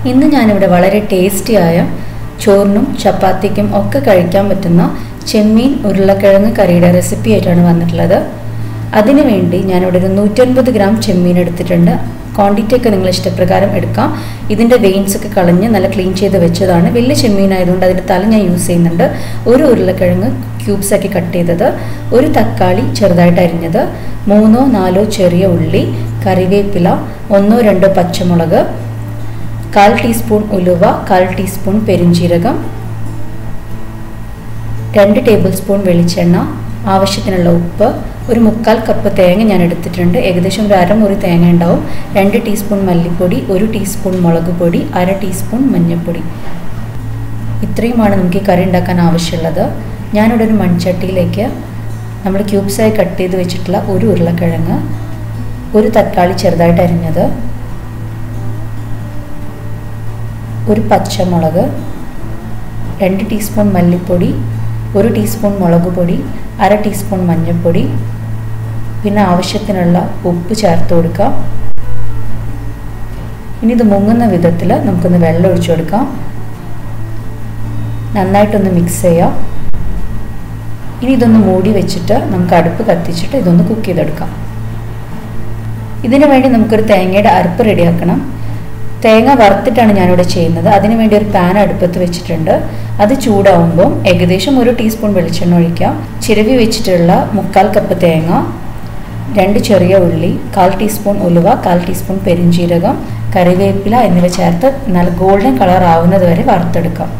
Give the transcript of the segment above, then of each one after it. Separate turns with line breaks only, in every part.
ഇന്ന് ഞാനിവിടെ വളരെ ടേസ്റ്റിയായ ചോറിനും ചപ്പാത്തിക്കും ഒക്കെ കഴിക്കാൻ പറ്റുന്ന ചെമ്മീൻ ഉരുളക്കിഴങ്ങ് കറിയുടെ റെസിപ്പി ആയിട്ടാണ് വന്നിട്ടുള്ളത്. അതിനുവേണ്ടി ഞാനിവിടെ ഒരു 150 ഗ്രാം ചെമ്മീൻ എടുത്തിട്ടുണ്ട്. ക്വാണ്ടിറ്റി ഒക്കെ നിങ്ങൾ ഇഷ്ടപ്രകാരം എടുക്കാം. ഇതിൻ്റെ വെയിൻസ് ഒക്കെ കളഞ്ഞ് നല്ല ക്ലീൻ ചെയ്ത് വെച്ചതാണ്. വലിയ ചെമ്മീൻ ആയതുകൊണ്ട് അതിൻ്റെ തല ഞാൻ യൂസ് ചെയ്യുന്നുണ്ട്. ഒരു ഉരുളക്കിഴങ്ങ് ക്യൂബ്സ് ആക്കി കട്ട് ചെയ്തത്, ഒരു തക്കാളി ചെറുതായിട്ട് അരിഞ്ഞത്, 3-4 ചെറിയ ഉള്ളി, കറിവേപ്പില, 1-2 പച്ചമുളക്, 1/4 ടീസ്പൂൺ ഉലുവ, 1/4 ടീസ്പൂൺ പെരിഞ്ജീരകം, 2 ടേബിൾ സ്പൂൺ വെളിച്ചെണ്ണ, ആവശ്യത്തിനുള്ള ഉപ്പ്, ഒരു 1/4 കപ്പ് തേങ്ങ ഞാൻ എടുത്തിട്ടുണ്ട്. ഏകദേശം ഒരു അരമുറി തേങ്ങ ഉണ്ടാവും. 2 ടീസ്പൂൺ മല്ലിപ്പൊടി, 1 ടീസ്പൂൺ മുളക് പൊടി, 1/2 ടീസ്പൂൺ മഞ്ഞൾപ്പൊടി. ഇത്രയുമാണ് നമുക്ക് ഈ കറി ഉണ്ടാക്കാൻ ആവശ്യമുള്ളത്. ഞാനിവിടെ ഒരു മൺചട്ടിയിലേക്ക് നമ്മൾ ക്യൂബ്സായി കട്ട് ചെയ്ത് വെച്ചിട്ടുള്ള ഒരു ഉരുളക്കിഴങ്ങ്, ഒരു തക്കാളി ചെറുതായിട്ട് അരിഞ്ഞത്, ഒരു പച്ചമുളക്, 2 ടീസ്പൂൺ മല്ലിപ്പൊടി, 1 ടീസ്പൂൺ മുളക് പൊടി, 1/2 ടീസ്പൂൺ മഞ്ഞൾപ്പൊടി, പിന്നെ ആവശ്യത്തിനുള്ള ഉപ്പ് ചേർത്ത് കൊടുക്കാം. ഇനി ഇത് മുങ്ങുന്ന വിധത്തിൽ നമുക്കൊന്ന് വെള്ളം ഒഴിച്ചു കൊടുക്കാം. നന്നായിട്ടൊന്ന് മിക്സ് ചെയ്യാം. ഇനി ഇതൊന്ന് മൂടി വെച്ചിട്ട് നമുക്ക് അടുപ്പ് കത്തിച്ചിട്ട് ഇതൊന്ന് കുക്ക് ചെയ്തെടുക്കാം. ഇതിനു വേണ്ടി നമുക്കൊരു തേങ്ങയുടെ അരപ്പ് റെഡിയാക്കണം. തേങ്ങ വറുത്തിട്ടാണ് ഞാനിവിടെ ചെയ്യുന്നത്. അതിനുവേണ്ടി ഒരു പാൻ അടുപ്പത്ത് വെച്ചിട്ടുണ്ട്. അത് ചൂടാവുമ്പോൾ ഏകദേശം 1 ടീസ്പൂൺ വെളിച്ചെണ്ണ ഒഴിക്കാം. ചിരവി വെച്ചിട്ടുള്ള 1/4 കപ്പ് തേങ്ങ, 2 ചെറിയ ഉള്ളി, 1/4 ടീസ്പൂൺ ഉലുവ, 1/4 ടീസ്പൂൺ പെരിഞ്ജീരകം, കറിവേപ്പില എന്നിവ ചേർത്ത് നല്ല ഗോൾഡൻ കളർ ആവുന്നത് വരെ വറുത്തെടുക്കാം.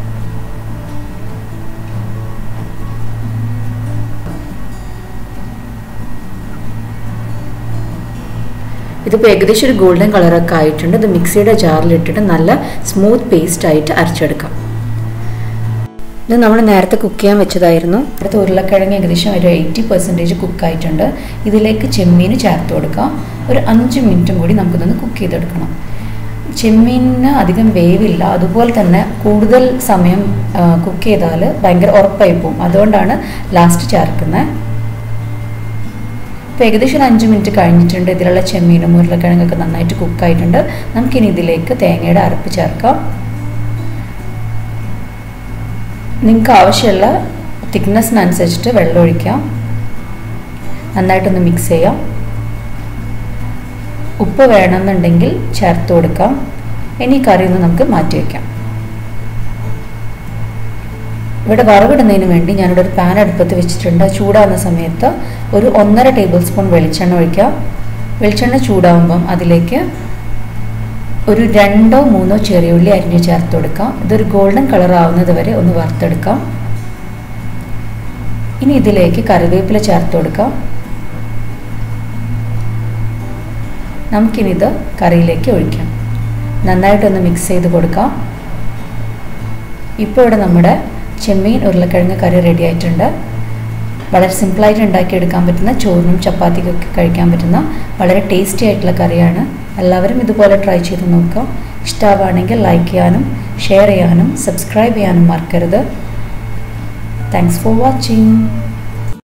ഇതിപ്പോൾ ഏകദേശം ഒരു ഗോൾഡൻ കളറൊക്കെ ആയിട്ടുണ്ട്. ഇത് മിക്സിയുടെ ജാറിലിട്ടിട്ട് നല്ല സ്മൂത്ത് പേസ്റ്റ് ആയിട്ട് അരച്ചെടുക്കാം. ഇത് നമ്മൾ നേരത്തെ കുക്ക് ചെയ്യാൻ വെച്ചതായിരുന്നു. അടുത്ത ഉരുളക്കിഴങ്ങ് ഏകദേശം ഒരു 80% കുക്കായിട്ടുണ്ട്. ഇതിലേക്ക് ചെമ്മീൻ ചേർത്ത് കൊടുക്കാം. ഒരു 5 മിനിറ്റും കൂടി നമുക്കിതൊന്ന് കുക്ക് ചെയ്തെടുക്കണം. ചെമ്മീനിന് അധികം വേവില്ല. അതുപോലെ തന്നെ കൂടുതൽ സമയം കുക്ക് ചെയ്താൽ ഭയങ്കര ഉറപ്പായി പോകും. അതുകൊണ്ടാണ് ലാസ്റ്റ് ചേർക്കുന്നത്. ഇപ്പോൾ ഏകദേശം 5 മിനിറ്റ് കഴിഞ്ഞിട്ടുണ്ട്. ഇതിലുള്ള ചെമ്മീനും ഉരുളക്കിഴങ്ങൊക്കെ നന്നായിട്ട് കുക്കായിട്ടുണ്ട്. നമുക്കിനി ഇതിലേക്ക് തേങ്ങയുടെ അരപ്പ് ചേർക്കാം. നിങ്ങൾക്ക് ആവശ്യമുള്ള തിക്നെസ്സിനനുസരിച്ചിട്ട് വെള്ളം ഒഴിക്കാം. നന്നായിട്ടൊന്ന് മിക്സ് ചെയ്യാം. ഉപ്പ് വേണമെന്നുണ്ടെങ്കിൽ ചേർത്ത് കൊടുക്കാം. ഇനി കറി ഒന്ന് നമുക്ക് മാറ്റി വയ്ക്കാം. ഇവിടെ വറവിടുന്നതിന് വേണ്ടി ഞാനിവിടെ ഒരു പാൻ അടുപ്പത്ത് വെച്ചിട്ടുണ്ട്. ചൂടാകുന്ന സമയത്ത് ഒരു 1.5 ടേബിൾ സ്പൂൺ വെളിച്ചെണ്ണ ഒഴിക്കാം. വെളിച്ചെണ്ണ ചൂടാകുമ്പം അതിലേക്ക് ഒരു 2-3 ചെറിയ ഉള്ളി അരിഞ്ഞ് ചേർത്ത് കൊടുക്കാം. ഇതൊരു ഗോൾഡൻ കളർ ആവുന്നത് വരെ ഒന്ന് വറുത്തെടുക്കാം. ഇനി ഇതിലേക്ക് കറിവേപ്പില ചേർത്ത് കൊടുക്കാം. നമുക്കിനിത് കറിയിലേക്ക് ഒഴിക്കാം. നന്നായിട്ടൊന്ന് മിക്സ് ചെയ്ത് കൊടുക്കാം. ഇപ്പോൾ ഇവിടെ നമ്മുടെ ചെമ്മീൻ ഉരുളക്കിഴങ്ങ് കറി റെഡി ആയിട്ടുണ്ട്. വളരെ സിമ്പിളായിട്ട് ഉണ്ടാക്കിയെടുക്കാൻ പറ്റുന്ന, ചോറിനും ചപ്പാത്തിക്കൊക്കെ കഴിക്കാൻ പറ്റുന്ന വളരെ ടേസ്റ്റി ആയിട്ടുള്ള കറിയാണ്. എല്ലാവരും ഇതുപോലെ ട്രൈ ചെയ്ത് നോക്കുക. ഇഷ്ടമാവുകയാണെങ്കിൽ ലൈക്ക് ചെയ്യാനും ഷെയർ ചെയ്യാനും സബ്സ്ക്രൈബ് ചെയ്യാനും മറക്കരുത്. Thanks for watching.